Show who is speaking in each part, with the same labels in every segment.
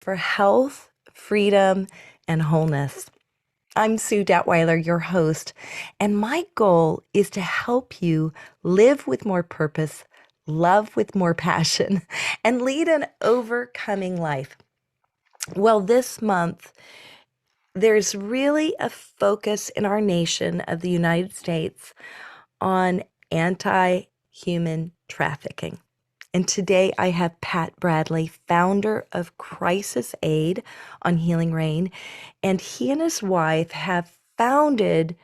Speaker 1: for health, freedom, and wholeness. I'm Sue Detweiler, your host, and my goal is to help you live with more purpose, love with more passion, and lead an overcoming life. Well, this month, there's really a focus in our nation of the United States on anti human trafficking. And today I have Pat Bradley, founder of Crisis Aid on Healing Rain. And he and his wife have founded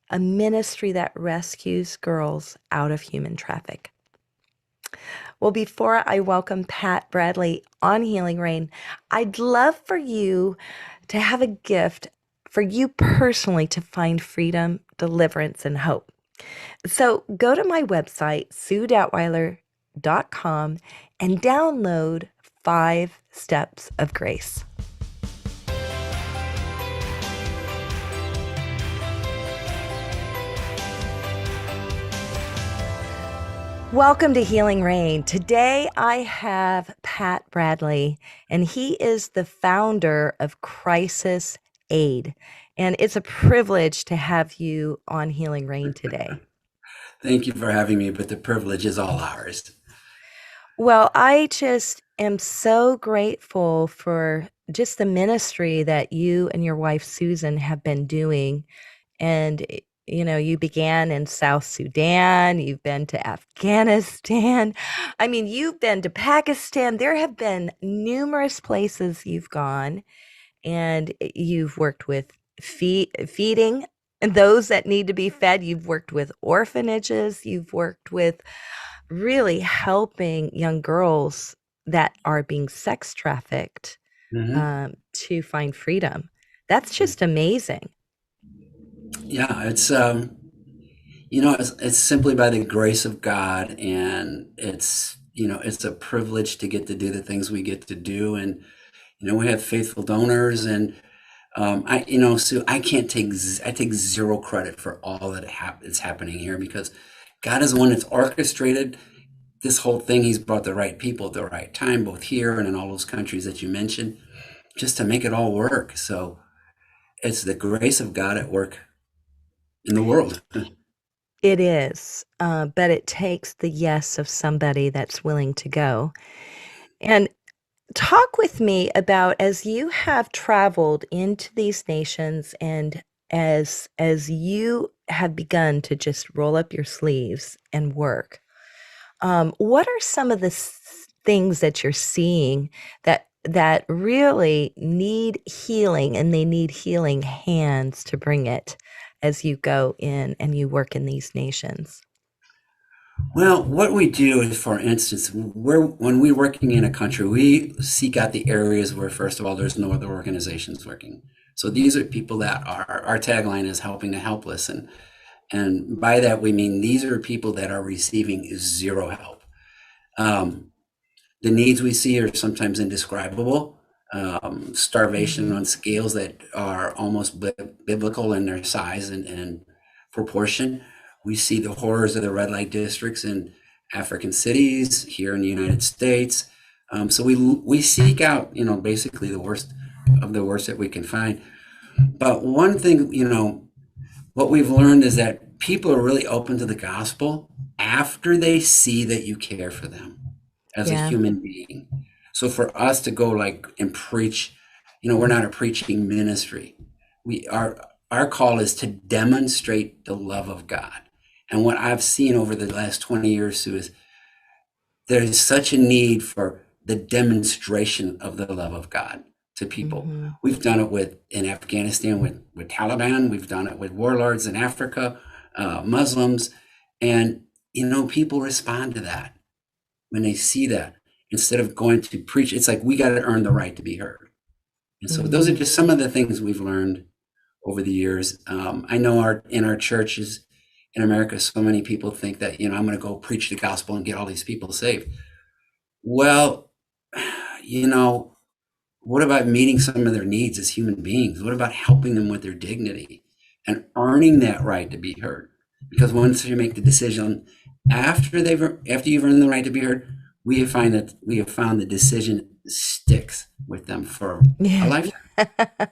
Speaker 1: a ministry that rescues girls out of human traffic. Well, before I welcome Pat Bradley on Healing Rain, I'd love for you to have a gift for you personally to find freedom, deliverance, and hope. So go to my website, suedetweiler.com, and download 5 Steps of Grace. Welcome to Healing Rain. Today I have Pat Bradley, and he is the founder of Crisis Aid. And it's a privilege to have you on Healing Rain today.
Speaker 2: Thank you for having me, but the privilege is all ours.
Speaker 1: Well, I just am so grateful for just the ministry that you and your wife, Susan, have been doing. And, you began in South Sudan, you've been to Afghanistan. I mean, you've been to Pakistan. There have been numerous places you've gone, and you've worked with feeding those that need to be fed. You've worked with orphanages. You've worked with really helping young girls that are being sex trafficked
Speaker 2: Hmm.
Speaker 1: to find freedom. That's just amazing.
Speaker 2: Yeah, it's simply by the grace of God, and it's a privilege to get to do the things we get to do, and we have faithful donors, and Sue, I take zero credit for all that is happening here because God is the one that's orchestrated this whole thing. He's brought the right people at the right time, both here and in all those countries that you mentioned, just to make it all work. So it's the grace of God at work in the world.
Speaker 1: It is, but it takes the yes of somebody that's willing to go. And talk with me about as you have traveled into these nations and as you have begun to just roll up your sleeves and work. What are some of the things that you're seeing that really need healing, and they need healing hands to bring it as you go in and you work in these nations?
Speaker 2: Well, what we do is, for instance, when we're working in a country, we seek out the areas where, first of all, there's no other organizations working. So these are people that are, our tagline is helping the helpless. And by that, we mean these are people that are receiving zero help. Um, the needs we see are sometimes indescribable. Starvation
Speaker 1: Mhm.
Speaker 2: on scales that are almost biblical in their size and proportion. We see the horrors of the red light districts in African cities here in the United States. So we seek out, basically the worst of the worst that we can find. But one thing, what we've learned is that people are really open to the gospel after they see that you care for them as a
Speaker 1: Yeah.
Speaker 2: human being. So for us to go like and preach, we're not a preaching ministry. Our call is to demonstrate the love of God. And what I've seen over the last 20 years, Sue, is there's such a need for the demonstration of the love of God to people.
Speaker 1: Mhm.
Speaker 2: We've done it in Afghanistan with Taliban. We've done it with warlords in Africa, Muslims, and people respond to that when they see that. Instead of going to preach, it's like we got to earn the right to be heard. And so those are
Speaker 1: Mhm.
Speaker 2: just some of the things we've learned over the years. I know in our churches in America, so many people think that I'm going to go preach the gospel and get all these people saved. Well, you know, what about meeting some of their needs as human beings? What about helping them with their dignity and earning that right to be heard? Because once you make the decision after you've earned the right to be heard, we have found the decision sticks with them for a
Speaker 1: Yeah.
Speaker 2: lifetime.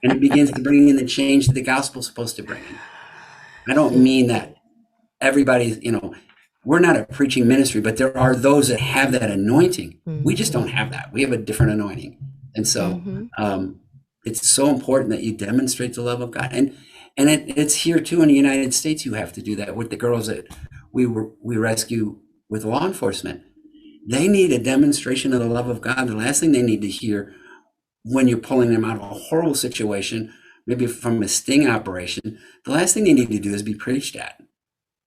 Speaker 2: And it begins to bring in the change that the gospel is supposed to bring in. I don't mean that everybody's, we're not a preaching ministry, but there are those that have that anointing. We just don't
Speaker 1: Hmm.
Speaker 2: have that. We have a different anointing. And so
Speaker 1: Hmm.
Speaker 2: it's so important that you demonstrate the love of God. And it's here too in the United States. You have to do that with the girls that we rescue with law enforcement. They need a demonstration of the love of God. The last thing they need to hear when you're pulling them out of a horrible situation, maybe from a sting operation, the last thing they need to do is be preached at.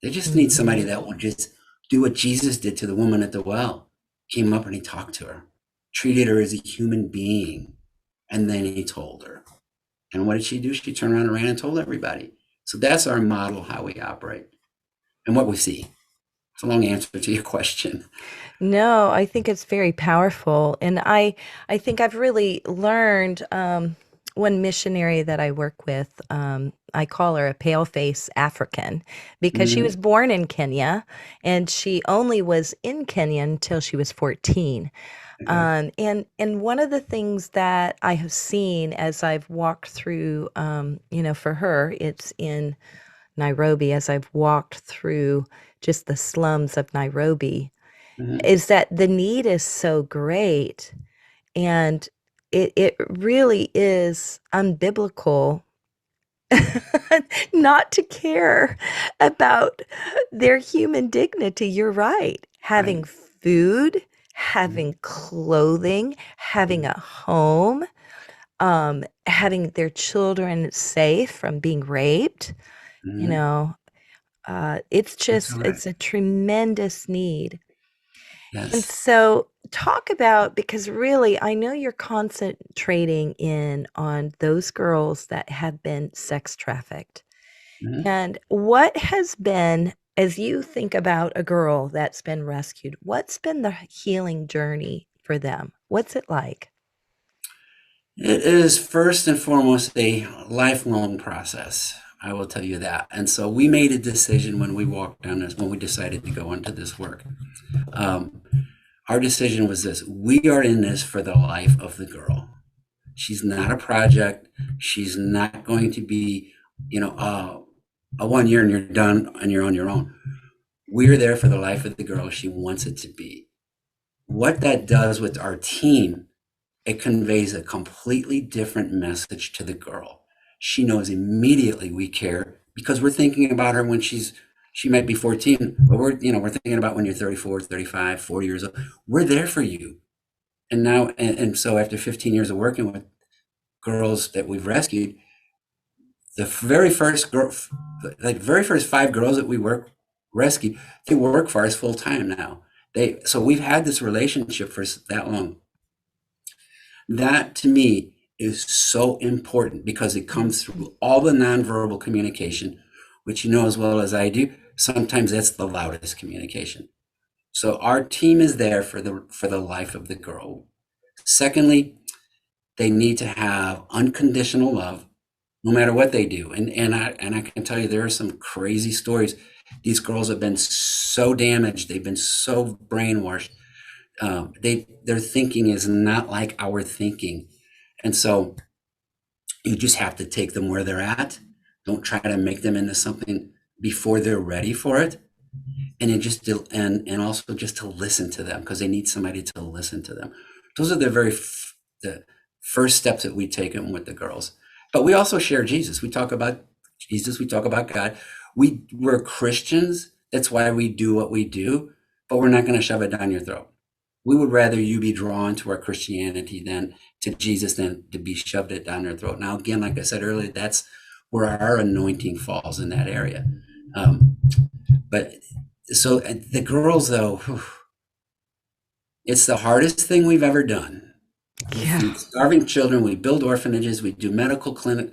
Speaker 2: They just need somebody
Speaker 1: Hmm.
Speaker 2: that will just do what Jesus did to the woman at the well. Came up and he talked to her, treated her as a human being, and then he told her. And what did she do? She turned around and ran and told everybody. So that's our model, how we operate and what we see. It's a long answer to your question.
Speaker 1: No, I think it's very powerful. And I think I've really learned one missionary that I work with, I call her a paleface African because she was
Speaker 2: Mm-hmm.
Speaker 1: born in Kenya and she only was in Kenya until she was 14.
Speaker 2: Okay.
Speaker 1: And one of the things that I have seen as I've walked through, for her, it's in Nairobi, as I've walked through just the slums of Nairobi,
Speaker 2: Mm-hmm.
Speaker 1: is that the need is so great and it really is unbiblical not to care about their human dignity. You're right. Having
Speaker 2: Right.
Speaker 1: food,
Speaker 2: Mm-hmm.
Speaker 1: having clothing, having a home, having their children safe from being raped, you
Speaker 2: Mm-hmm.
Speaker 1: know, it's
Speaker 2: That's
Speaker 1: just,
Speaker 2: correct.
Speaker 1: it's a tremendous need. And
Speaker 2: Yes.
Speaker 1: so, talk about, because really, I know you're concentrating in on those girls that have been sex trafficked.
Speaker 2: Mm-hmm.
Speaker 1: And what has been, as you think about a girl that's been rescued, what's been the healing journey for them? What's it like?
Speaker 2: It is first and foremost a lifelong process. I will tell you that. And so we made a decision when we walked down this, when we decided to go into this work. Um, our decision was this: we are in this for the life of the girl. She's not a project. She's not going to be, a 1 year and you're done and you're on your own. We're there for the life of the girl she wants it to be. What that does with our team, it conveys a completely different message to the girl. She knows immediately we care because we're thinking about her when she might be 14, but we're thinking about when you're 34, 35, 40 years old. We're there for you. And now, and so after 15 years of working with girls that we've rescued, the very first girl, like very first 5 girls that we rescued, they work for us full time now. So we've had this relationship for that long. That to me is so important because it comes
Speaker 1: Mhm.
Speaker 2: through all the nonverbal communication, which you know as well as I do. Sometimes that's the loudest communication. So our team is there for the life of the girl. Secondly, they need to have unconditional love no matter what they do. And I can tell you there are some crazy stories. These girls have been so damaged, they've been so brainwashed. Their thinking is not like our thinking. And so you just have to take them where they're at. Don't try to make them into something before they're ready for it. And also just to listen to them because they need somebody to listen to them. Those are the first steps that we take them with the girls. But we also share Jesus. We talk about Jesus. We talk about God. We're Christians. That's why we do what we do. But we're not going to shove it down your throat. We would rather you be drawn to our Christianity than to Jesus than to be shoved it down their throat. Now, again, like I said earlier, that's where our anointing falls in that area. But so the girls, though, it's the hardest thing we've ever done. We
Speaker 1: Yeah.
Speaker 2: feed starving children. We build orphanages. We do medical clinic.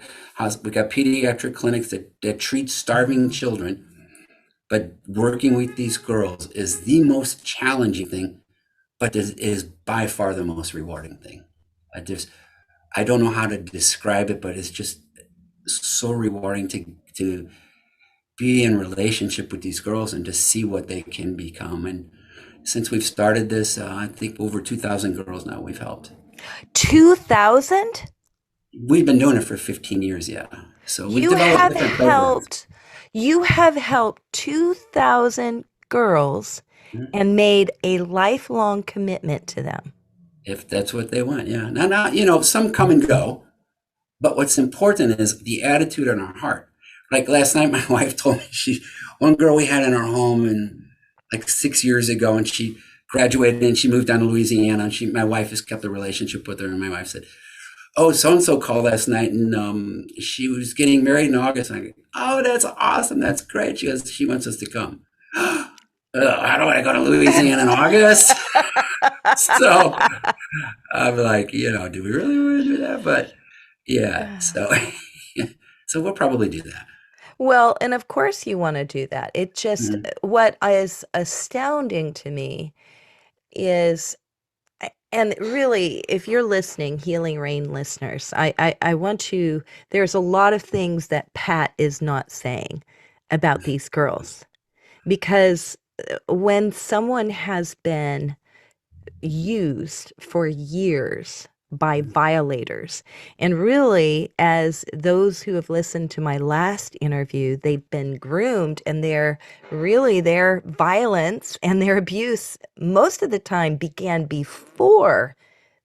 Speaker 2: We got pediatric clinics that treat starving children. But working with these girls is the most challenging thing, but is by far the most rewarding thing. I don't know how to describe it, but it's just so rewarding to be in relationship with these girls and to see what they can become. And since we've started this, I think over 2,000 girls now we've helped.
Speaker 1: 2,000?
Speaker 2: We've been doing it for 15 years, yeah. So we've
Speaker 1: You
Speaker 2: developed
Speaker 1: have
Speaker 2: different programs.
Speaker 1: helped you have helped 2,000 girls
Speaker 2: Mhm.
Speaker 1: and made a lifelong commitment to them.
Speaker 2: If that's what they want, yeah. Now, some come and go, but what's important is the attitude in our heart. Like last night, my wife told me one girl we had in our home and like 6 years ago, and she graduated and she moved down to Louisiana, and my wife has kept a relationship with her, and my wife said, "Oh, so and so called last night, and she was getting married in August." And I go, "Oh, that's awesome, that's great." She goes, "She wants us to come." How do I go to Louisiana in August? So I'm like, do we really want to do that? But yeah, so so we'll probably do that.
Speaker 1: Well, and of course you want to do that. It just,
Speaker 2: Mhm.
Speaker 1: what is astounding to me is, and really, if you're listening, Healing Rain listeners, I want to, there's a lot of things that Pat is not saying about these girls. Because when someone has been used for years by violators. And really, as those who have listened to my last interview, they've been groomed and their violence and their abuse most of the time began before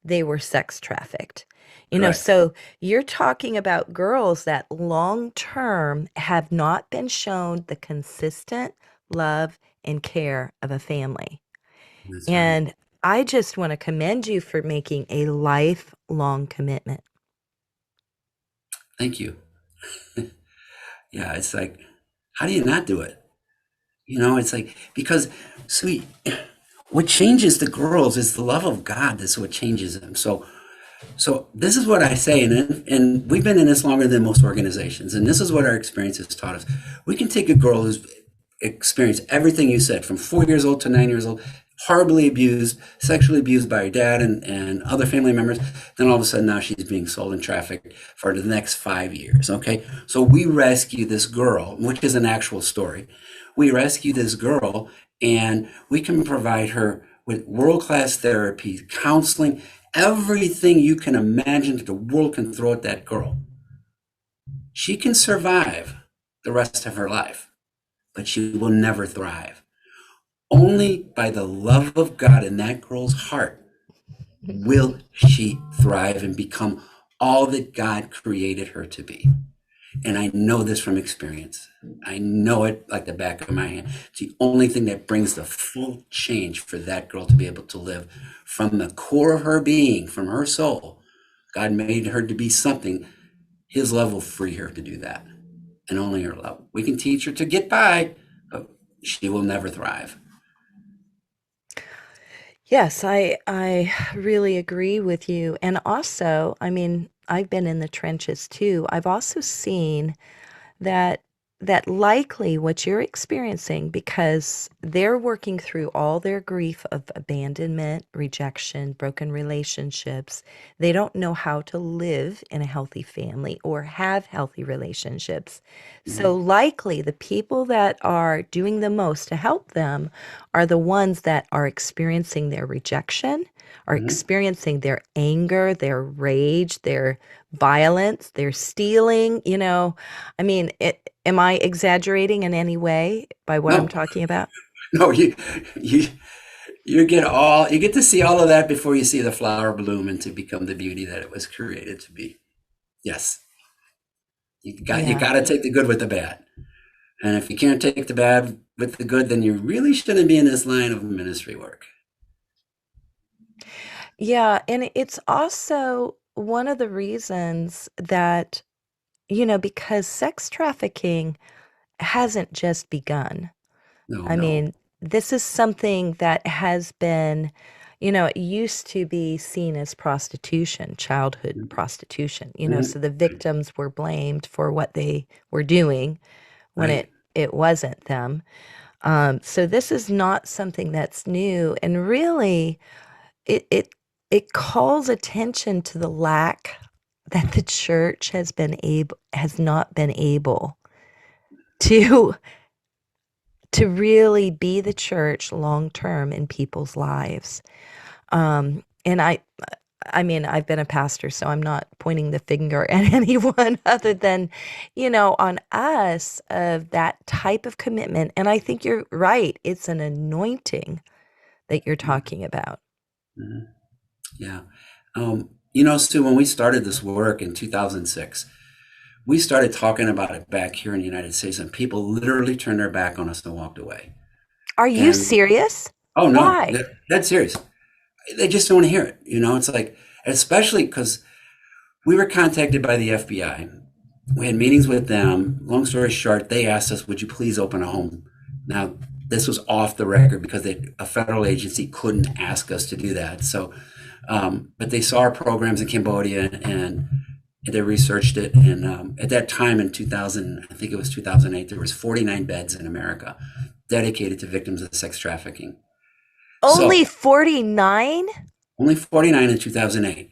Speaker 1: they were sex trafficked.
Speaker 2: Correct.
Speaker 1: So you're talking about girls that long term have not been shown the consistent love and care of a family.
Speaker 2: That's right.
Speaker 1: And I just want to commend you for making a lifelong commitment.
Speaker 2: Thank you. Yeah, it's like, how do you not do it? It's like, because, sweet, what changes the girls is the love of God. That's what changes them. So this is what I say, and we've been in this longer than most organizations, and this is what our experience has taught us. We can take a girl who's experienced everything you said, from 4 years old to 9 years old, horribly abused, sexually abused by her dad and other family members. Then all of a sudden now she's being sold and trafficked for the next 5 years. Okay. So we rescue this girl, which is an actual story. We rescue this girl and we can provide her with world-class therapy, counseling, everything you can imagine that the world can throw at that girl. She can survive the rest of her life, but she will never thrive. Only by the love of God in that girl's heart will she thrive and become all that God created her to be. And I know this from experience. I know it like the back of my hand. It's the only thing that brings the full change for that girl to be able to live from the core of her being, from her soul. God made her to be something. His love will free her to do that. And only her love. We can teach her to get by, but she will never thrive.
Speaker 1: Yes, I really agree with you. And also, I mean, I've been in the trenches too. I've also seen that likely what you're experiencing, because they're working through all their grief of abandonment, rejection, broken relationships. They don't know how to live in a healthy family or have healthy relationships. So
Speaker 2: Mhm.
Speaker 1: likely the people that are doing the most to help them are the ones that are experiencing their rejection, are
Speaker 2: Mhm.
Speaker 1: experiencing their anger, their rage, their violence, their stealing. I mean, am I exaggerating in any way by what I'm
Speaker 2: No,
Speaker 1: talking about?
Speaker 2: no, you you get to see all of that before you see the flower bloom and to become the beauty that it was created to be. Yes, you
Speaker 1: Yeah.
Speaker 2: got to take the good with the bad, and if you can't take the bad with the good, then you really shouldn't be in this line of ministry work.
Speaker 1: Yeah. And it's also one of the reasons that, because sex trafficking hasn't just begun.
Speaker 2: No,
Speaker 1: I
Speaker 2: no.
Speaker 1: mean, this is something that has been, it used to be seen as prostitution, childhood prostitution, so
Speaker 2: Mhm.
Speaker 1: the victims were blamed for what they were doing when
Speaker 2: Right.
Speaker 1: it wasn't them. So this is not something that's new, and really, it it it calls attention to the lack that the church has not been able to really be the church long term in people's lives. And I mean, I've been a pastor, so I'm not pointing the finger at anyone other than, on us of that type of commitment. And I think you're right. It's an anointing that you're talking about.
Speaker 2: Mhm. Yeah. Stu, when we started this work in 2006, we started talking about it back here in the United States, and people literally turned their back on us and walked away.
Speaker 1: Are you
Speaker 2: And
Speaker 1: serious?
Speaker 2: oh no,
Speaker 1: Why?
Speaker 2: that's serious. They just don't want to hear it. It's like, especially because we were contacted by the FBI. We had meetings with them. Long story short, they asked us, would you please open a home? Now, this was off the record because a federal agency couldn't ask us to do that. So, but they saw our programs in Cambodia and they researched it. And at that time in 2000, I think it was 2008, there was 49 beds in America dedicated to victims of sex trafficking.
Speaker 1: Only
Speaker 2: So
Speaker 1: 49?
Speaker 2: only 49 in 2008.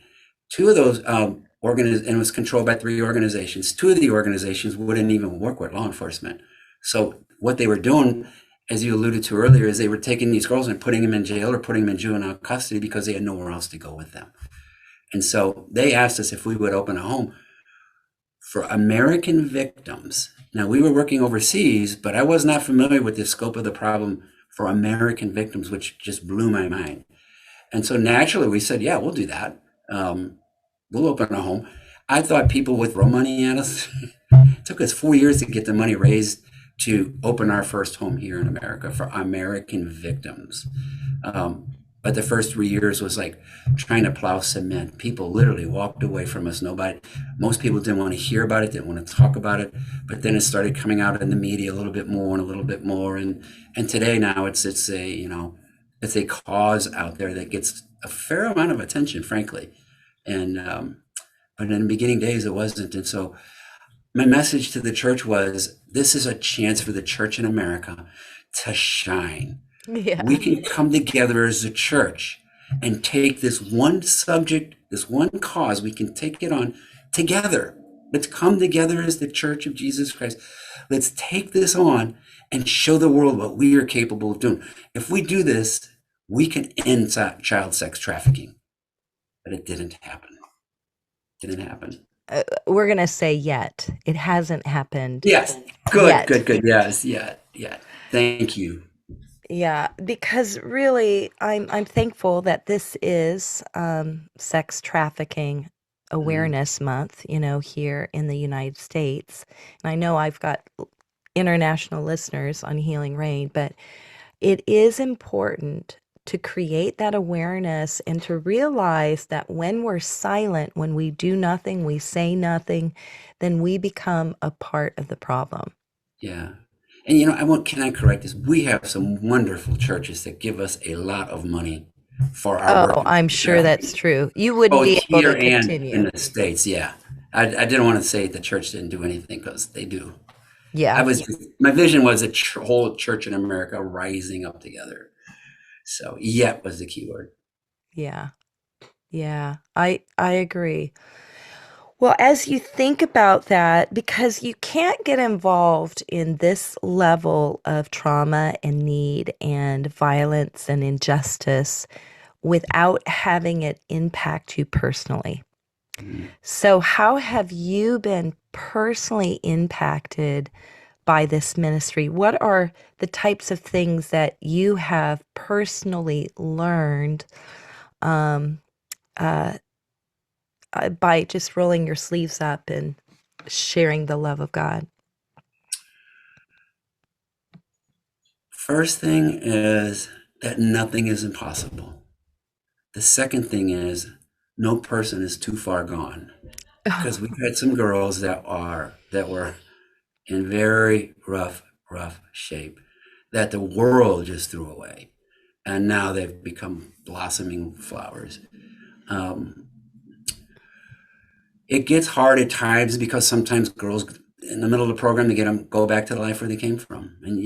Speaker 2: Two of those and it was controlled by three organizations. Two of the organizations wouldn't even work with law enforcement. So what they were doing, as you alluded to earlier, is they were taking these girls and putting them in jail or putting them in juvenile custody because they had nowhere else to go with them. And so they asked us if we would open a home for American victims. Now, we were working overseas, but I was not familiar with the scope of the problem for American victims, which just blew my mind. And so naturally, we said, yeah, we'll do that. We'll open a home. I thought people would throw money at us. It took us 4 years to get the money raised to open our first home here in America for American victims. But the first 3 years was like trying to plow cement. People literally walked away from us. Most people didn't want to hear about it, didn't want to talk about it. But then it started coming out in the media a little bit more and a little bit more. And today now it's a cause out there that gets a fair amount of attention, frankly. And but in the beginning days, it wasn't. And so my message to the church was, this is a chance for the church in America to shine. We
Speaker 1: Yeah.
Speaker 2: can come together as a church and take this one subject, this one cause, we can take it on together. Let's come together as the church of Jesus Christ. Let's take this on and show the world what we are capable of doing. If we do this, we can end child sex trafficking. But it didn't happen. Didn't happen.
Speaker 1: We're going to say yet. It hasn't happened
Speaker 2: Yes. Good,
Speaker 1: yet.
Speaker 2: good, good. Yes, yeah, yeah. Thank you.
Speaker 1: Yeah, because really, I'm thankful that this is Sex Trafficking
Speaker 2: Mm,
Speaker 1: Awareness Month, here in the United States. And I know I've got international listeners on Healing Rain, but it is important to create that awareness and to realize that when we're silent, when we do nothing, we say nothing, then we become a part of the problem.
Speaker 2: yeah. And can I correct this? We have some wonderful churches that give us a lot of money for our work
Speaker 1: Oh,
Speaker 2: in
Speaker 1: I'm sure that's
Speaker 2: trafficking,
Speaker 1: true. You wouldn't
Speaker 2: both
Speaker 1: be able
Speaker 2: here
Speaker 1: to
Speaker 2: and in
Speaker 1: continue.
Speaker 2: the States. Yeah. I didn't want to say the church didn't do anything because they do.
Speaker 1: Yeah.
Speaker 2: My vision was a whole church in America rising up together. So, yet was the key word.
Speaker 1: Yeah. Yeah. I agree. Well, as you think about that, because you can't get involved in this level of trauma and need and violence and injustice without having it impact you personally.
Speaker 2: Mhm.
Speaker 1: So, how have you been personally impacted by this ministry? What are the types of things that you have personally learned um, uh, by just rolling your sleeves up and sharing the love of God?
Speaker 2: First thing is that nothing is impossible. The second thing is no person is too far gone because we've had some girls that were in very rough shape that the world just threw away, and now they've become blossoming flowers. Um, it gets hard at times because sometimes girls in the middle of the program they get them go back to the life where they came from, and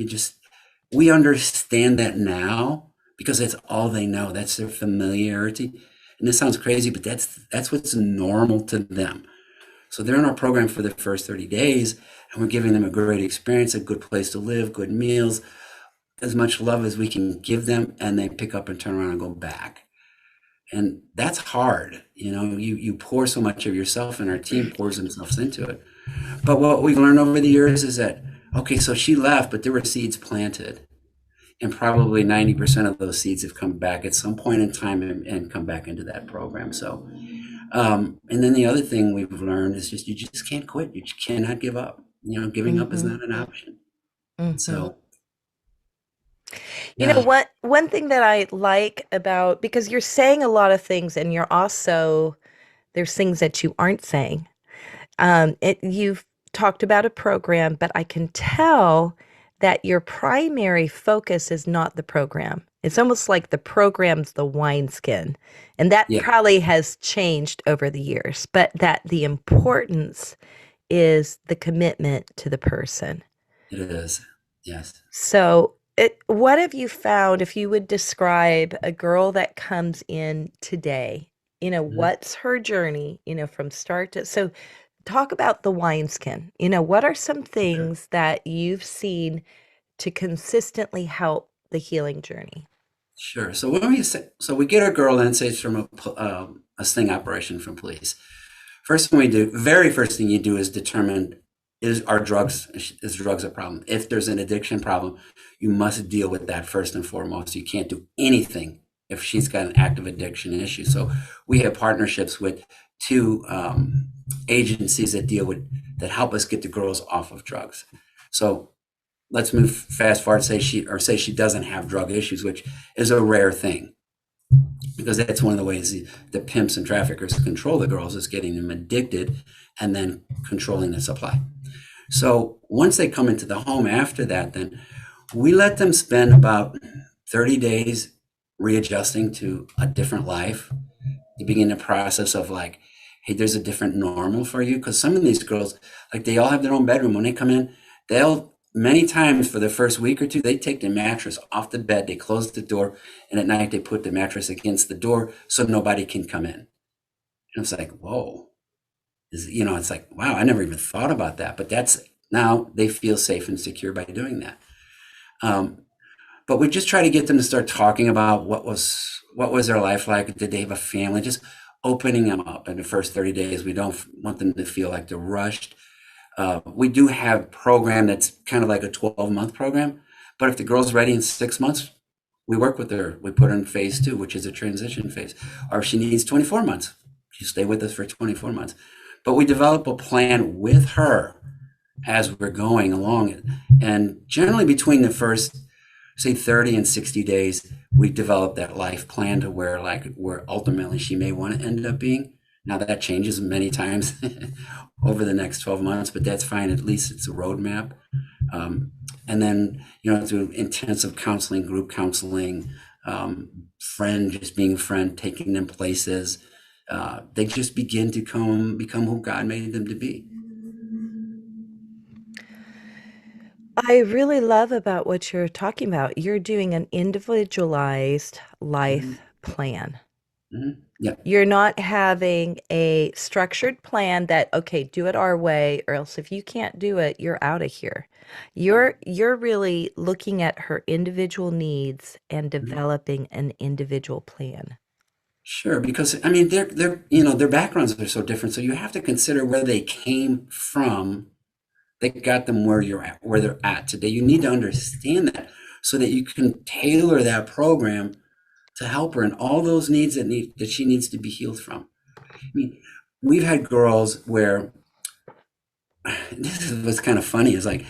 Speaker 2: we understand that now because that's all they know. That's their familiarity. And this sounds crazy, but that's what's normal to them. So they're in our program for the first 30 days, and we're giving them a great experience, a good place to live, good meals, as much love as we can give them, and they pick up and turn around and go back. And that's hard. You pour so much of yourself, and our team pours themselves into it. But what we've learned over the years is that, okay, so she left, but there were seeds planted. And probably 90% of those seeds have come back at some point in time, and come back into that program. So, and then the other thing we've learned is just, you just can't quit. You just cannot give up. Giving up is
Speaker 1: Mm-hmm.
Speaker 2: not an option.
Speaker 1: Mm-hmm.
Speaker 2: So,
Speaker 1: You know
Speaker 2: yeah,
Speaker 1: what? One thing that I like about, because you're saying a lot of things and you're also, there's things that you aren't saying. You've talked about a program, but I can tell that your primary focus is not the program. It's almost like the program's the wineskin. And that
Speaker 2: yeah,
Speaker 1: probably has changed over the years, but that the importance is the commitment to the person.
Speaker 2: it is. Yes.
Speaker 1: So, what have you found if you would describe a girl that comes in today?
Speaker 2: Mhm.
Speaker 1: What's her journey, from start to, so talk about the wineskin. What are some
Speaker 2: Sure.
Speaker 1: things that you've seen to consistently help the healing journey?
Speaker 2: Sure. So when we say, so we get our girl in, say it's from a sting operation from police. First thing we do, very first thing you do is determine, is drugs a problem? If there's an addiction problem, you must deal with that first and foremost. You can't do anything if she's got an active addiction issue. So we have partnerships with two agencies that help us get the girls off of drugs. So let's move fast forward. Say she doesn't have drug issues, which is a rare thing, because that's one of the ways the pimps and traffickers control the girls, is getting them addicted and then controlling the supply. So once they come into the home after that, then we let them spend about 30 days readjusting to a different life, to begin the process of like, hey, there's a different normal for you. Because some of these girls, like, they all have their own bedroom. When they come in, they'll, many times for the first week or two, they take the mattress off the bed, they close the door, and at night they put the mattress against the door so nobody can come in. And it's like, whoa. It's like, wow, I never even thought about that. But that's, now they feel safe and secure by doing that. Um, but we just try to get them to start talking about what was their life like. Did they have a family? Just opening them up in the first 30 days. We don't want them to feel like they're rushed. We do have a program that's kind of like a 12-month program, but if the girl's ready in 6 months, we work with her. We put her in phase two, which is a transition phase. Or if she needs 24 months, she stay with us for 24 months. But we develop a plan with her as we're going along. And generally between the first, say, 30 and 60 days, we develop that life plan to where ultimately she may want to end up being. Now that changes many times over the next 12 months, but that's fine. At least it's a roadmap. And then, through intensive counseling, group counseling, just being a friend, taking them places, they just begin to become who God made them to be.
Speaker 1: I really love about what you're talking about. You're doing an individualized
Speaker 2: Mhm.
Speaker 1: life plan.
Speaker 2: Yeah.
Speaker 1: You're not having a structured plan that, okay, do it our way, or else if you can't do it, you're out of here. You're really looking at her individual needs and
Speaker 2: Mhm.
Speaker 1: developing an individual plan.
Speaker 2: Sure, because I mean, their backgrounds are so different, so you have to consider where they came from that got them where they're at today. You need to understand that so that you can tailor that program to help her in all those needs that she needs to be healed from. I mean, we've had girls where this is what's kind of funny is like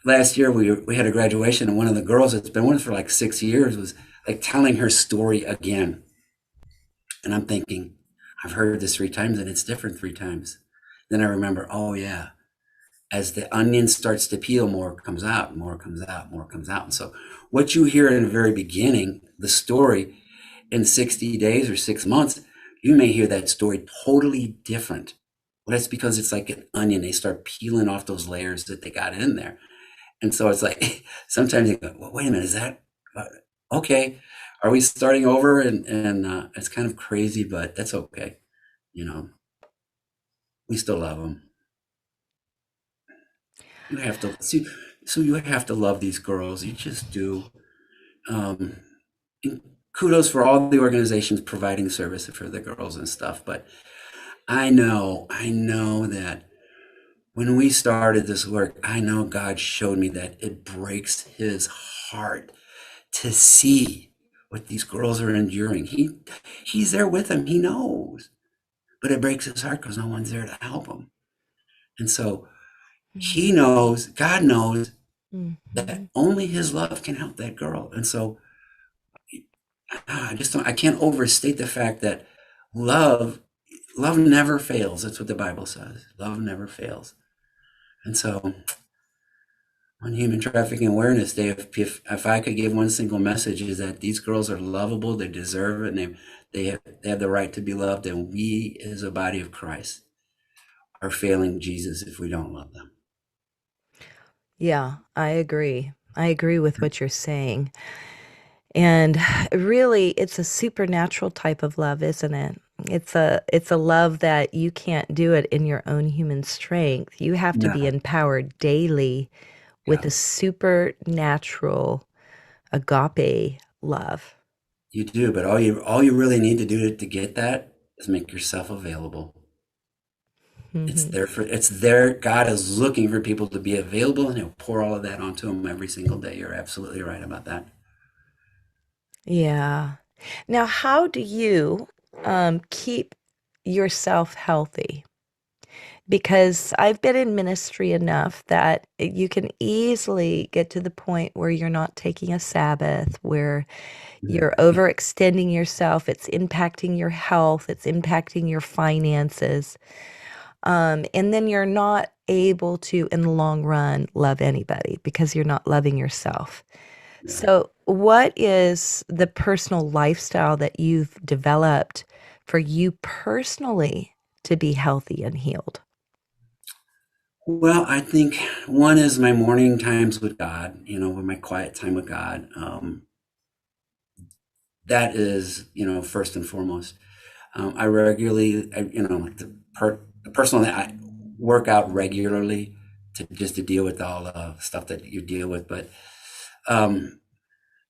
Speaker 2: last year we had a graduation, and one of the girls that's been with us for like 6 years was like telling her story again. And I'm thinking, I've heard this 3 times and it's different 3 times. Then I remember, oh yeah, as the onion starts to peel, more comes out, more comes out, more comes out. And so what you hear in the very beginning, the story, in 60 days or 6 months, you may hear that story totally different. Well, that's because it's like an onion. They start peeling off those layers that they got in there. And so it's like, sometimes you go, well, wait a minute, is that okay? Are we starting over? And it's kind of crazy, but that's okay. You know, we still love them. You have to see, so you have to love these girls. You just do. Um, kudos for all the organizations providing service for the girls and stuff. But I know that when we started this work, I know God showed me that it breaks his heart to see what these girls are enduring. He's there with them. He knows, but it breaks his heart because no one's there to help him. And so he knows, God knows that
Speaker 1: Mm-hmm.
Speaker 2: only his love can help that girl. And so I just don't, I can't overstate the fact that love, love never fails. That's what the Bible says. Love never fails. And so on Human Trafficking Awareness Day, if I could give one single message is that these girls are lovable, they deserve it, and they have the right to be loved, and we as a body of Christ are failing Jesus if we don't love them.
Speaker 1: Yeah, I agree. I agree with what you're saying. And really, it's a supernatural type of love, isn't it? It's a love that you can't do it in your own human strength. You have to be
Speaker 2: No,
Speaker 1: empowered daily with
Speaker 2: yeah,
Speaker 1: a supernatural agape love.
Speaker 2: you do, but all you really need to do to get that is make yourself available.
Speaker 1: Hmm.
Speaker 2: It's there. God is looking for people to be available, and He'll pour all of that onto them every single day. You're absolutely right about that.
Speaker 1: Yeah. Now, how do you keep yourself healthy? Because I've been in ministry enough that you can easily get to the point where you're not taking a Sabbath, where you're
Speaker 2: Yeah,
Speaker 1: overextending yourself. It's impacting your health, it's impacting your finances. And then you're not able to, in the long run, love anybody because you're not loving yourself.
Speaker 2: yeah.
Speaker 1: So, what is the personal lifestyle that you've developed for you personally to be healthy and healed?
Speaker 2: Well, I think one is my morning times with God. With my quiet time with God. That is, first and foremost. I regularly, like the personal, I work out regularly to deal with all the stuff that you deal with. But um,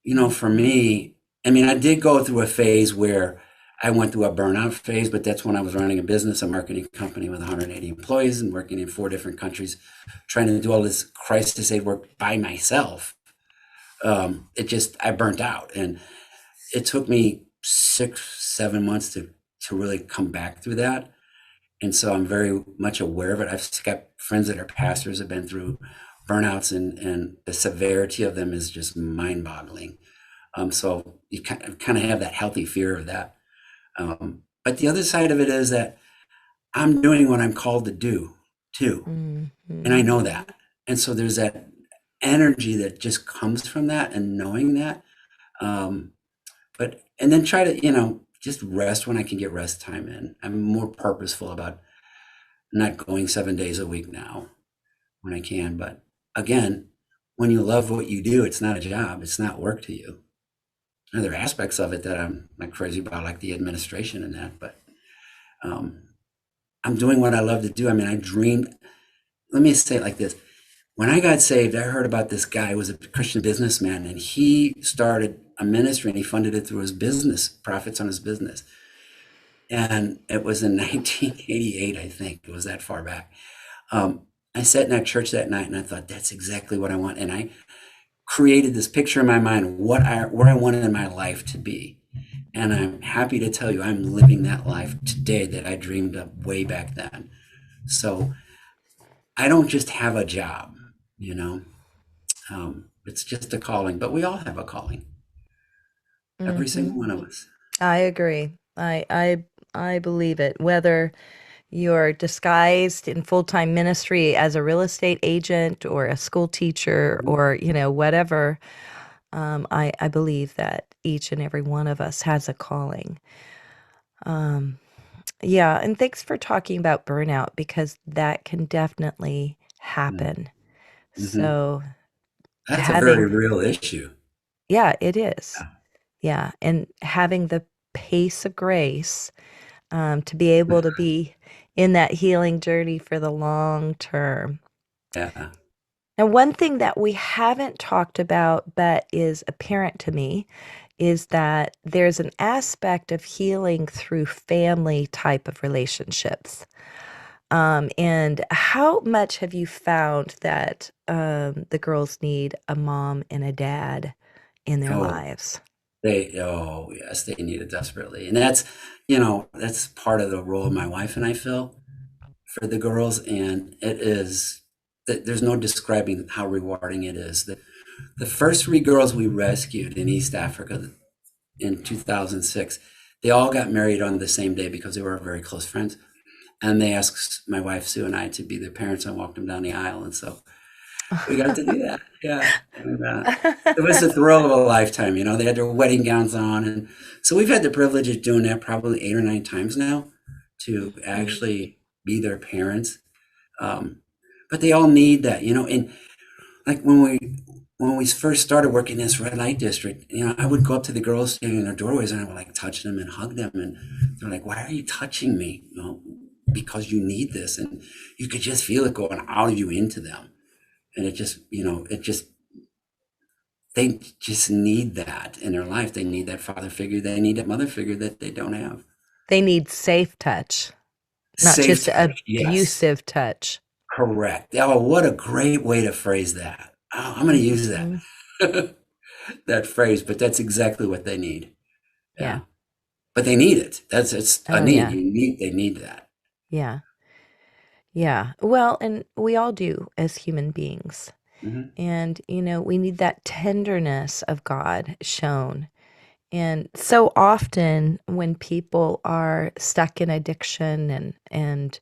Speaker 2: for
Speaker 1: Mhm.
Speaker 2: me, I mean, I did go through a phase where I went through a burnout phase, but that's when I was running a business, a marketing company with 180 employees and working in 4 different countries, trying to do all this crisis aid work by myself. I burnt out, and it took me 6, 7 months to really come back through that. And so I'm very much aware of it. I've got friends that are pastors have been through burnouts, and the severity of them is just mind boggling. So you kind of have that healthy fear of that. But the other side of it is that I'm doing what I'm called to do too. And I
Speaker 1: Mhm.
Speaker 2: know that. And so there's that energy that just comes from that and knowing that. Um, and then try to, just rest when I can get rest time in. I'm more purposeful about not going 7 days a week now when I can. But again, when you love what you do, it's not a job, it's not work to you. There are aspects of it that I'm not crazy about, like the administration and that, but um, I'm doing what I love to do. I mean, I dreamed, let me say it like this. When I got saved, I heard about this guy who was a Christian businessman, and he started a ministry and he funded it through his business, profits on his business. And it was in 1988, I think. It was that far back. Um, I sat in that church that night and I thought, that's exactly what I want. And I created this picture in my mind, where I wanted in my life to be. And I'm happy to tell you, I'm living that life today that I dreamed of way back then. So I don't just have a job, you know, it's just a calling, but we all have a calling, every single
Speaker 1: Mhm.
Speaker 2: one of us.
Speaker 1: I agree. I believe it. Whether you're disguised in full-time ministry as a real estate agent or a school teacher or, whatever, I believe that each and every one of us has a calling. Um, yeah, and thanks for talking about burnout because that can definitely happen.
Speaker 2: Mm-hmm.
Speaker 1: So
Speaker 2: That's a very
Speaker 1: having,
Speaker 2: real issue.
Speaker 1: yeah, it is. Yeah, and having the pace of grace to be able to be in that healing journey for the long term.
Speaker 2: Yeah.
Speaker 1: Now, one thing that we haven't talked about, but is apparent to me, is that there's an aspect of healing through family type of relationships. And how much have you found that the girls need a mom and a dad in their
Speaker 2: Oh,
Speaker 1: lives?
Speaker 2: oh yes, they need it desperately. And that's, that's part of the role my wife and I fill for the girls. And it is, there's no describing how rewarding it is. The first three girls we rescued in East Africa in 2006, they all got married on the same day because they were very close friends. And they asked my wife Sue and I to be their parents and walked them down the aisle. And so we got to do that. Yeah. And it was the thrill of a lifetime. They had their wedding gowns on. And so we've had the privilege of doing that probably 8 or 9 times now to actually be their parents. Um, but they all need that, and like when we first started working in this red light district, I would go up to the girls standing in their doorways and I would like touch them and hug them. And they're like, why are you touching me? Because you need this. And you could just feel it going out of you into them. And they just need that in their life. They need that father figure. They need that mother figure that they don't have.
Speaker 1: They need safe touch, not
Speaker 2: Safe
Speaker 1: just
Speaker 2: touch. Yes.
Speaker 1: abusive touch.
Speaker 2: Correct. Oh, what a great way to phrase that. Oh, I'm going to use that.
Speaker 1: Hmm.
Speaker 2: That phrase, but that's exactly what they need.
Speaker 1: Yeah.
Speaker 2: Yeah. But they need it. It's a
Speaker 1: Oh,
Speaker 2: need.
Speaker 1: yeah.
Speaker 2: They need that.
Speaker 1: Yeah. Yeah. Well, and we all do as human beings.
Speaker 2: Hmm.
Speaker 1: And, we need that tenderness of God shown. And so often when people are stuck in addiction and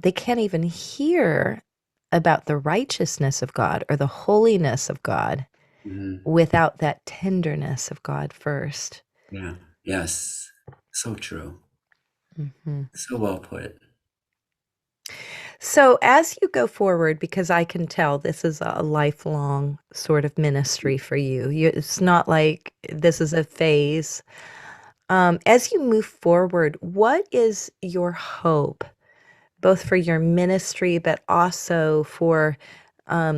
Speaker 1: they can't even hear about the righteousness of God or the holiness of God
Speaker 2: Hmm.
Speaker 1: without that tenderness of God first.
Speaker 2: Yeah. Yes. So true.
Speaker 1: Mhm.
Speaker 2: So well put.
Speaker 1: So, as you go forward, because I can tell this is a lifelong sort of ministry for you, it's not like this is a phase. As you move forward, what is your hope, both for your ministry, but also for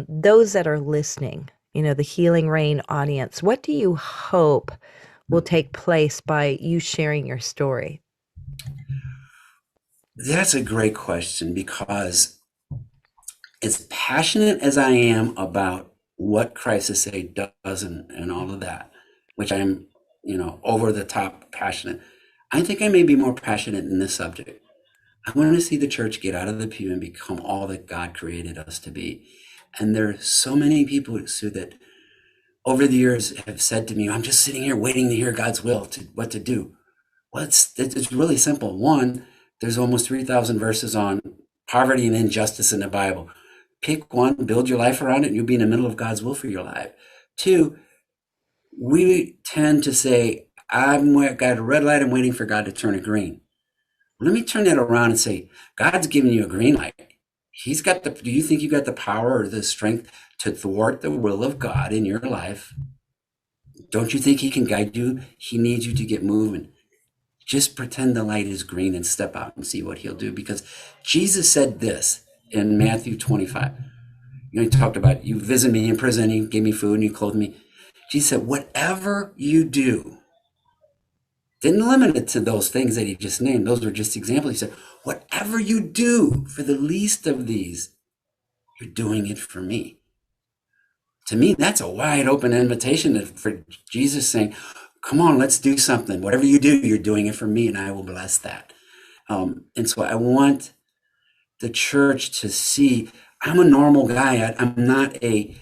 Speaker 1: those that are listening, the Healing Rain audience? What do you hope will take place by you sharing your story?
Speaker 2: That's a great question because as passionate as I am about what Crisis Aid does and all of that, which I'm, over the top passionate, I think I may be more passionate in this subject. I want to see the church get out of the pew and become all that God created us to be. And there are so many people, Sue, that over the years have said to me, I'm just sitting here waiting to hear God's will to what to do. Well, it's really simple. One, there's almost 3,000 verses on poverty and injustice in the Bible. Pick one, build your life around it, and you'll be in the middle of God's will for your life. Two, we tend to say, I've got a red light, I'm waiting for God to turn it green. Let me turn that around and say, God's giving you a green light. Do you think you got the power or the strength to thwart the will of God in your life? Don't you think he can guide you? He needs you to get moving. Just pretend the light is green and step out and see what he'll do. Because Jesus said this in Matthew 25. He talked about, you visit me in prison, you gave me food and you clothed me. Jesus said, whatever you do, didn't limit it to those things that he just named. Those were just examples. He said, whatever you do for the least of these, you're doing it for me. To me, that's a wide open invitation for Jesus saying, come on, let's do something. Whatever you do, you're doing it for me, and I will bless that. And so I want the church to see I'm a normal guy. I'm not I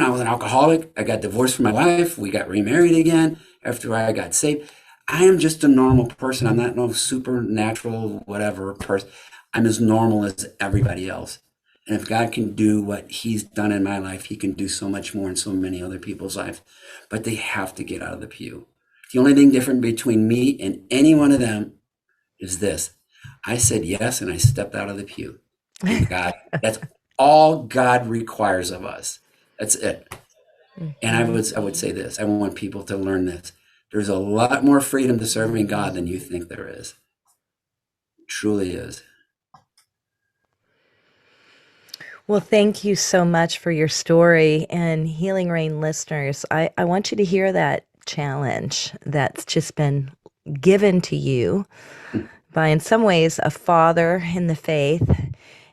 Speaker 2: was an alcoholic. I got divorced from my wife. We got remarried again after I got saved. I am just a normal person. I'm not no supernatural, whatever person. I'm as normal as everybody else. And if God can do what he's done in my life, he can do so much more in so many other people's lives. But they have to get out of the pew. The only thing different between me and any one of them is this. I said yes and I stepped out of the pew. And that's all God requires of us. That's it. And I
Speaker 1: Mhm.
Speaker 2: would I would say this. I want people to learn this. There's a lot more freedom to serving God than you think there is. Truly is.
Speaker 1: Well, thank you so much for your story. And Healing Rain listeners, I want you to hear that challenge that's just been given to you by, in some ways, a father in the faith.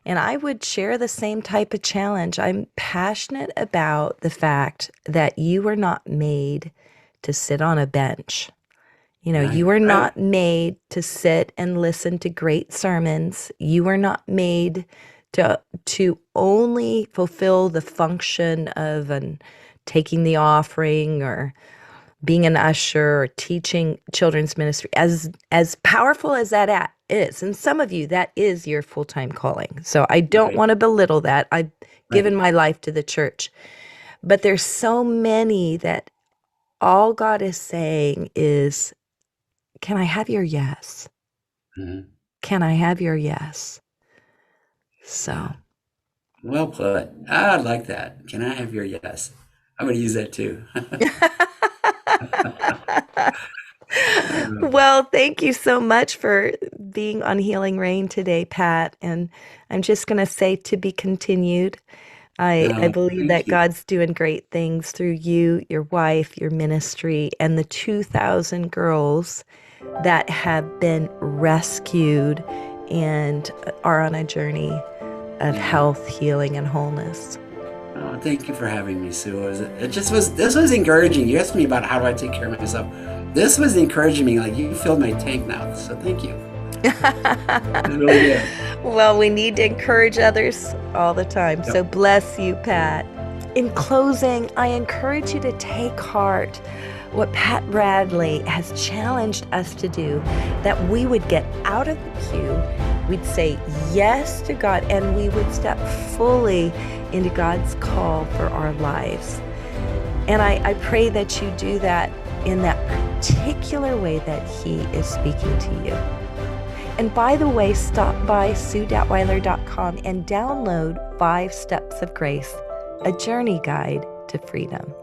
Speaker 1: And I would share the same type of challenge. I'm passionate about the fact that you were not made to sit on a bench. You know, you
Speaker 2: Right,
Speaker 1: were
Speaker 2: right.
Speaker 1: not made to sit and listen to great sermons. You were not made to only fulfill the function of taking the offering or being an usher or teaching children's ministry. As powerful as that is, and some of you that is your full-time calling. So I don't
Speaker 2: Right,
Speaker 1: want to belittle that. I've given
Speaker 2: right.
Speaker 1: my life to the church. But there's so many that all God is saying is, can I have your yes?
Speaker 2: Mhm.
Speaker 1: Can I have your yes? So,
Speaker 2: Yeah. Well put. I like that. Can I have your yes? I'm going to use that too. Uh,
Speaker 1: well, thank you so much for being on Healing Rain today, Pat. And I'm just going to say to be continued. I
Speaker 2: no,
Speaker 1: believe
Speaker 2: thank
Speaker 1: that
Speaker 2: you.
Speaker 1: God's doing great things through you, your wife, your ministry, and the 2,000 girls that have been rescued and are on a journey of
Speaker 2: Yeah.
Speaker 1: health, healing, and wholeness.
Speaker 2: Oh, thank you for having me, Sue. This was encouraging. You asked me about how do I take care of myself. This was encouraging me. Like you filled my tank now. So thank you. It really did.
Speaker 1: well, we need to encourage others all the time.
Speaker 2: Yep.
Speaker 1: So bless you, Pat. In closing, I encourage you to take heart what Pat Bradley has challenged us to do, that we would get out of the pew, we'd say yes to God, and we would step fully into God's call for our lives. And I pray that you do that in that particular way that He is speaking to you. And by the way, stop by sue.weiler.com and download 5 Steps of Grace, a journey guide to freedom.